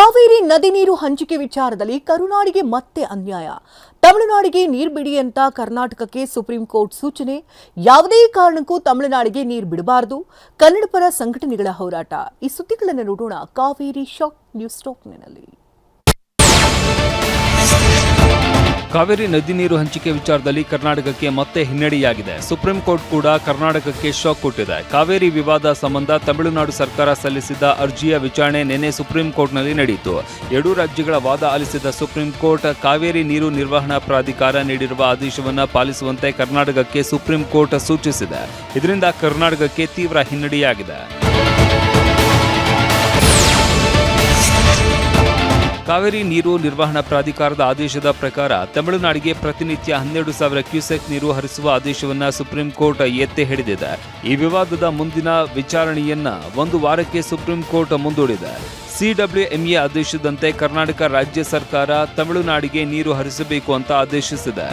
ಕಾವೇರಿ ನದಿ ನೀರು ಹಂಚಿಕೆ ವಿಚಾರದಲ್ಲಿ ಕರುನಾಡಿಗೆ ಮತ್ತೆ ಅನ್ಯಾಯ. ತಮಿಳುನಾಡಿಗೆ ನೀರು ಬಿಡಿ ಅಂತ ಕರ್ನಾಟಕಕ್ಕೆ ಸುಪ್ರೀಂ ಕೋರ್ಟ್ ಸೂಚನೆ. ಯಾವುದೇ ಕಾರಣಕ್ಕೂ ತಮಿಳುನಾಡಿಗೆ ನೀರು ಬಿಡಬಾರದು. ಕನ್ನಡಪರ ಸಂಘಟನೆಗಳ ಹೋರಾಟ. ಈ ಸುದ್ದಿಗಳನ್ನು ನೋಡೋಣ ಕಾವೇರಿ ಶಾಕ್ ನ್ಯೂಸ್ ಟಾಕ್ನಲ್ಲಿ. ಕಾವೇರಿ ನದಿ ನೀರು ಹಂಚಿಕೆ ವಿಚಾರದಲ್ಲಿ ಕರ್ನಾಟಕಕ್ಕೆ ಮತ್ತೆ ಹಿನ್ನಡೆಯಾಗಿದೆ. ಸುಪ್ರೀಂ ಕೋರ್ಟ್ ಕೂಡ ಕರ್ನಾಟಕಕ್ಕೆ ಶಾಕ್ ಕೊಟ್ಟಿದೆ. ಕಾವೇರಿ ವಿವಾದ ಸಂಬಂಧ ತಮಿಳುನಾಡು ಸರ್ಕಾರ ಸಲ್ಲಿಸಿದ್ದ ಅರ್ಜಿಯ ವಿಚಾರಣೆ ನಿನ್ನೆ ಸುಪ್ರೀಂ ಕೋರ್ಟ್ನಲ್ಲಿ ನಡೆಯಿತು. ಎರಡೂ ರಾಜ್ಯಗಳ ವಾದ ಆಲಿಸಿದ ಸುಪ್ರೀಂ ಕೋರ್ಟ್ ಕಾವೇರಿ ನೀರು ನಿರ್ವಹಣಾ ಪ್ರಾಧಿಕಾರ ನೀಡಿರುವ ಆದೇಶವನ್ನು ಪಾಲಿಸುವಂತೆ ಕರ್ನಾಟಕಕ್ಕೆ ಸುಪ್ರೀಂ ಕೋರ್ಟ್ ಸೂಚಿಸಿದೆ. ಇದರಿಂದ ಕರ್ನಾಟಕಕ್ಕೆ ತೀವ್ರ ಹಿನ್ನಡೆಯಾಗಿದೆ. ಕಾವೇರಿ ನೀರು ನಿರ್ವಹಣಾ ಪ್ರಾಧಿಕಾರದ ಆದೇಶದ ಪ್ರಕಾರ ತಮಿಳುನಾಡಿಗೆ ಪ್ರತಿನಿತ್ಯ 12,000 ಕ್ಯೂಸೆಕ್ ನೀರು ಹರಿಸುವ ಆದೇಶವನ್ನು ಸುಪ್ರೀಂ ಕೋರ್ಟ್ ಎತ್ತಿ ಹಿಡಿದಿದೆ. ಈ ವಿವಾದದ ಮುಂದಿನ ವಿಚಾರಣೆಯನ್ನ 1 ವಾರಕ್ಕೆ ಸುಪ್ರೀಂ ಕೋರ್ಟ್ ಮುಂದೂಡಿದೆ. CWMA ಆದೇಶದಂತೆ ಕರ್ನಾಟಕ ರಾಜ್ಯ ಸರ್ಕಾರ ತಮಿಳುನಾಡಿಗೆ ನೀರು ಹರಿಸಬೇಕು ಅಂತ ಆದೇಶಿಸಿದೆ.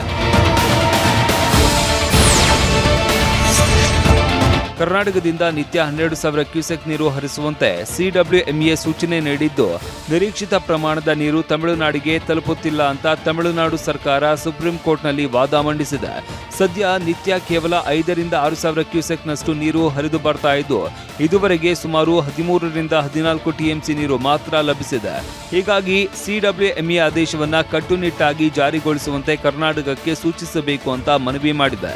ಕರ್ನಾಟಕದಿಂದ ನಿತ್ಯ 12,000 ಕ್ಯೂಸೆಕ್ ನೀರು ಹರಿಸುವಂತೆ CWMA ಸೂಚನೆ ನೀಡಿದ್ದು, ನಿರೀಕ್ಷಿತ ಪ್ರಮಾಣದ ನೀರು ತಮಿಳುನಾಡಿಗೆ ತಲುಪುತ್ತಿಲ್ಲ ಅಂತ ತಮಿಳುನಾಡು ಸರ್ಕಾರ ಸುಪ್ರೀಂ ಕೋರ್ಟ್ನಲ್ಲಿ ವಾದ ಮಂಡಿಸಿದೆ. ಸದ್ಯ ನಿತ್ಯ ಕೇವಲ 5,000 ರಿಂದ 6,000 ಕ್ಯೂಸೆಕ್ನಷ್ಟು ನೀರು ಹರಿದು ಬರ್ತಾ ಇದ್ದು, ಇದುವರೆಗೆ ಸುಮಾರು 13 ರಿಂದ 14 TMC ನೀರು ಮಾತ್ರ ಲಭಿಸಿದೆ. ಹೀಗಾಗಿ CWMA ಆದೇಶವನ್ನು ಕಟ್ಟುನಿಟ್ಟಾಗಿ ಜಾರಿಗೊಳಿಸುವಂತೆ ಕರ್ನಾಟಕಕ್ಕೆ ಸೂಚಿಸಬೇಕು ಅಂತ ಮನವಿ ಮಾಡಿದೆ.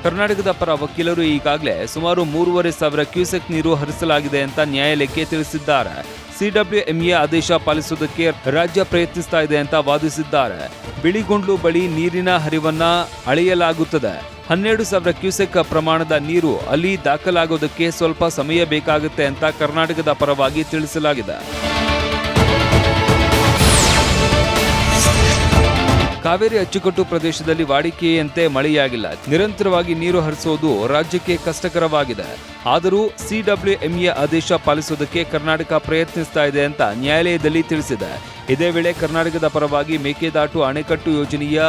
ಕರ್ನಾಟಕದ ಪರ ವಕೀಲರು ಈಗಾಗಲೇ ಸುಮಾರು 3,500 ಕ್ಯೂಸೆಕ್ ನೀರು ಹರಿಸಲಾಗಿದೆ ಅಂತ ನ್ಯಾಯಾಲಯಕ್ಕೆ ತಿಳಿಸಿದ್ದಾರೆ. CWMA ಆದೇಶ ಪಾಲಿಸುವುದಕ್ಕೆ ರಾಜ್ಯ ಪ್ರಯತ್ನಿಸ್ತಾ ಇದೆ ಅಂತ ವಾದಿಸಿದ್ದಾರೆ. ಬಿಳಿಗುಂಡ್ಲು ಬಳಿ ನೀರಿನ ಹರಿವನ್ನ ಅಳೆಯಲಾಗುತ್ತದೆ. 12,000 ಕ್ಯೂಸೆಕ್ ಪ್ರಮಾಣದ ನೀರು ಅಲ್ಲಿ ದಾಖಲಾಗೋದಕ್ಕೆ ಸ್ವಲ್ಪ ಸಮಯ ಬೇಕಾಗುತ್ತೆ ಅಂತ ಕರ್ನಾಟಕದ ಪರವಾಗಿ ತಿಳಿಸಲಾಗಿದೆ. ಕಾವೇರಿ ಅಚ್ಚುಕಟ್ಟು ಪ್ರದೇಶದಲ್ಲಿ ವಾಡಿಕೆಯಂತೆ ಮಳೆಯಾಗಿಲ್ಲ. ನಿರಂತರವಾಗಿ ನೀರು ಹರಿಸುವುದು ರಾಜ್ಯಕ್ಕೆ ಕಷ್ಟಕರವಾಗಿದೆ. ಆದರೂ CWMA ಆದೇಶ ಪಾಲಿಸುವುದಕ್ಕೆ ಕರ್ನಾಟಕ ಪ್ರಯತ್ನಿಸ್ತಾ ಇದೆ ಅಂತ ನ್ಯಾಯಾಲಯದಲ್ಲಿ ತಿಳಿಸಿದೆ. ಇದೇ ವೇಳೆ ಕರ್ನಾಟಕದ ಪರವಾಗಿ ಮೇಕೆದಾಟು ಅಣೆಕಟ್ಟು ಯೋಜನೆಯ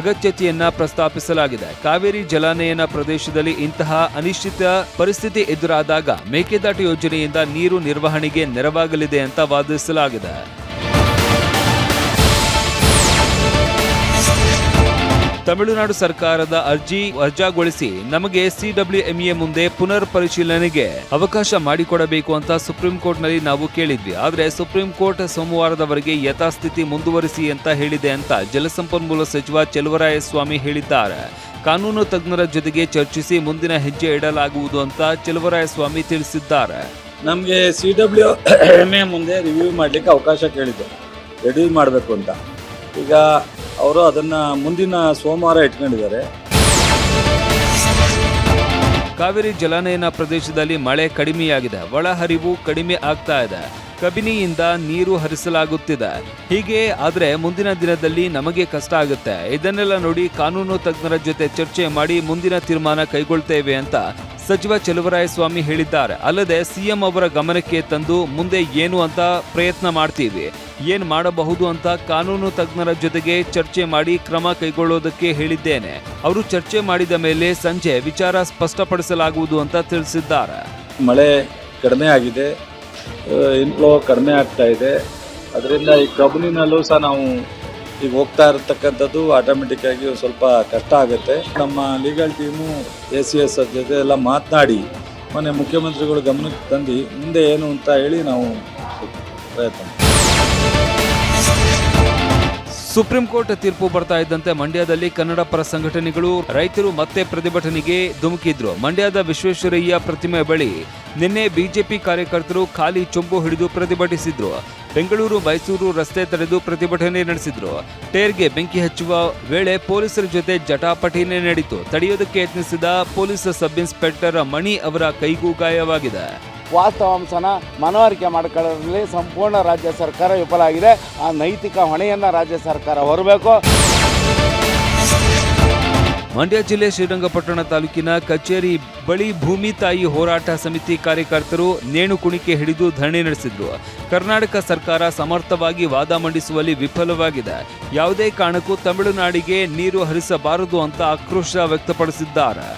ಅಗತ್ಯತೆಯನ್ನ ಪ್ರಸ್ತಾಪಿಸಲಾಗಿದೆ. ಕಾವೇರಿ ಜಲಾನಯನ ಪ್ರದೇಶದಲ್ಲಿ ಇಂತಹ ಅನಿಶ್ಚಿತ ಪರಿಸ್ಥಿತಿ ಎದುರಾದಾಗ ಮೇಕೆದಾಟು ಯೋಜನೆಯಿಂದ ನೀರು ನಿರ್ವಹಣೆಗೆ ನೆರವಾಗಲಿದೆ ಅಂತ ವಾದಿಸಲಾಗಿದೆ. ತಮಿಳುನಾಡು ಸರ್ಕಾರದ ಅರ್ಜಿ ವಜಾಗೊಳಿಸಿ ನಮಗೆ CWMA ಮುಂದೆ ಪುನರ್ ಪರಿಶೀಲನೆಗೆ ಅವಕಾಶ ಮಾಡಿಕೊಡಬೇಕು ಅಂತ ಸುಪ್ರೀಂ ಕೋರ್ಟ್ನಲ್ಲಿ ನಾವು ಕೇಳಿದ್ವಿ. ಆದರೆ ಸುಪ್ರೀಂ ಕೋರ್ಟ್ ಸೋಮವಾರದವರೆಗೆ ಯಥಾಸ್ಥಿತಿ ಮುಂದುವರಿಸಿ ಅಂತ ಹೇಳಿದೆ ಅಂತ ಜಲಸಂಪನ್ಮೂಲ ಸಚಿವ ಚೆಲುವರಾಯಸ್ವಾಮಿ ಹೇಳಿದ್ದಾರೆ. ಕಾನೂನು ತಜ್ಞರ ಜೊತೆಗೆ ಚರ್ಚಿಸಿ ಮುಂದಿನ ಹೆಜ್ಜೆ ಇಡಲಾಗುವುದು ಅಂತ ಚೆಲುವರಾಯಸ್ವಾಮಿ ತಿಳಿಸಿದ್ದಾರೆ. ನಮಗೆ CWMA ಮುಂದೆ ರಿವ್ಯೂ ಮಾಡಲಿಕ್ಕೆ ಅವಕಾಶ ಕೇಳಿದ್ದಾರೆ, ರಿವ್ಯೂ ಮಾಡಬೇಕು ಅಂತ. ಈಗ ಅವರು ಅದನ್ನ ಮುಂದಿನ ಸೋಮವಾರ ಇಟ್ಕೊಂಡಿದ್ದಾರೆ. ಕಾವೇರಿ ಜಲಾನಯನ ಪ್ರದೇಶದಲ್ಲಿ ಮಳೆ ಕಡಿಮೆಯಾಗಿದೆ. ಒಳಹರಿವು ಕಡಿಮೆ ಆಗ್ತಾ ಇದೆ. ಕಬಿನಿಯಿಂದ ನೀರು ಹರಿಸಲಾಗುತ್ತಿದೆ. ಹೀಗೆ ಆದ್ರೆ ಮುಂದಿನ ದಿನದಲ್ಲಿ ನಮಗೆ ಕಷ್ಟ ಆಗುತ್ತೆ. ಇದನ್ನೆಲ್ಲ ನೋಡಿ ಕಾನೂನು ತಜ್ಞರ ಜೊತೆ ಚರ್ಚೆ ಮಾಡಿ ಮುಂದಿನ ತೀರ್ಮಾನ ಕೈಗೊಳ್ತೇವೆ ಅಂತ ಸಚಿವ ಚೆಲುವರಾಯಸ್ವಾಮಿ ಹೇಳಿದ್ದಾರೆ. ಅಲ್ಲದೆ CM ಅವರ ಗಮನಕ್ಕೆ ತಂದು ಮುಂದೆ ಏನು ಅಂತ ಪ್ರಯತ್ನ ಮಾಡ್ತೀವಿ, ಏನ್ ಮಾಡಬಹುದು ಅಂತ ಕಾನೂನು ತಜ್ಞರ ಜೊತೆಗೆ ಚರ್ಚೆ ಮಾಡಿ ಕ್ರಮ ಕೈಗೊಳ್ಳೋದಕ್ಕೆ ಹೇಳಿದ್ದೇನೆ. ಅವರು ಚರ್ಚೆ ಮಾಡಿದ ಮೇಲೆ ಸಂಜೆ ವಿಚಾರ ಸ್ಪಷ್ಟಪಡಿಸಲಾಗುವುದು ಅಂತ ತಿಳಿಸಿದ್ದಾರೆ. ಮಳೆ ಕಡಿಮೆ ಆಗಿದೆ, ಇನ್ಫ್ಲೋ ಕಡಿಮೆ ಆಗ್ತಾ ಇದೆ. ಅದರಿಂದ ಈ ಕಬಿನಿನಲ್ಲೂ ಸಹ ನಾವು ಈಗ ಹೋಗ್ತಾ ಇರತಕ್ಕಂಥದ್ದು ಆಟೋಮೆಟಿಕ್ ಆಗಿ ಸ್ವಲ್ಪ ಕಷ್ಟ ಆಗುತ್ತೆ. ನಮ್ಮ ಲೀಗಲ್ ಟೀಮು ACS ಜೊತೆ ಎಲ್ಲ ಮಾತನಾಡಿ ಮೊನ್ನೆ ಮುಖ್ಯಮಂತ್ರಿಗಳು ಗಮನಕ್ಕೆ ತಂದು ಮುಂದೆ ಏನು ಅಂತ ಹೇಳಿ ನಾವು ಪ್ರಯತ್ನ. ಸುಪ್ರೀಂ ಕೋರ್ಟ್ ತೀರ್ಪು ಬರ್ತಾ ಇದ್ದಂತೆ ಮಂಡ್ಯದಲ್ಲಿ ಕನ್ನಡ ಪರ ಸಂಘಟನೆಗಳು ರೈತರು ಮತ್ತೆ ಪ್ರತಿಭಟನೆಗೆ ಧುಮುಕಿದ್ರು. ಮಂಡ್ಯದ ವಿಶ್ವೇಶ್ವರಯ್ಯ ಪ್ರತಿಮೆ ಬಳಿ ನಿನ್ನೆ ಬಿಜೆಪಿ ಕಾರ್ಯಕರ್ತರು ಖಾಲಿ ಚೊಂಬು ಹಿಡಿದು ಪ್ರತಿಭಟಿಸಿದ್ರು. ಬೆಂಗಳೂರು ಮೈಸೂರು ರಸ್ತೆ ತಡೆದು ಪ್ರತಿಭಟನೆ ನಡೆಸಿದ್ರು. ಟೈರ್ಗೆ ಬೆಂಕಿ ಹಚ್ಚುವ ವೇಳೆ ಪೊಲೀಸರ ಜೊತೆ ಜಟಾಪಟಿನೇ ನಡೆಯಿತು. ತಡೆಯೋದಕ್ಕೆ ಯತ್ನಿಸಿದ ಪೊಲೀಸ್ ಸಬ್ ಇನ್ಸ್ಪೆಕ್ಟರ್ ಮಣಿ ಅವರ ಕೈಗೂ ಗಾಯವಾಗಿದೆ. ವಾಸ್ತವಾಂಶನ ಮನವರಿಕೆ ಮಾಡಿಕೊಳ್ಳಲು ಸಂಪೂರ್ಣ ರಾಜ್ಯ ಸರ್ಕಾರ ವಿಫಲ ಆಗಿದೆ. ಆ ನೈತಿಕ ಹೊಣೆಯನ್ನು ರಾಜ್ಯ ಸರ್ಕಾರ ಹೊರಬೇಕು. ಮಂಡ್ಯ ಜಿಲ್ಲೆ ಶ್ರೀರಂಗಪಟ್ಟಣ ತಾಲೂಕಿನ ಕಚೇರಿ ಬಳಿ ಭೂಮಿ ತಾಯಿ ಹೋರಾಟ ಸಮಿತಿ ಕಾರ್ಯಕರ್ತರು ನೇಣು ಕುಣಿಕೆ ಹಿಡಿದು ಧರಣಿ ನಡೆಸಿದ್ರು. ಕರ್ನಾಟಕ ಸರ್ಕಾರ ಸಮರ್ಥವಾಗಿ ವಾದ ಮಂಡಿಸುವಲ್ಲಿ ವಿಫಲವಾಗಿದೆ. ಯಾವುದೇ ಕಾರಣಕ್ಕೂ ತಮಿಳುನಾಡಿಗೆ ನೀರು ಹರಿಸಬಾರದು ಅಂತ ಆಕ್ರೋಶ ವ್ಯಕ್ತಪಡಿಸಿದ್ದಾರೆ.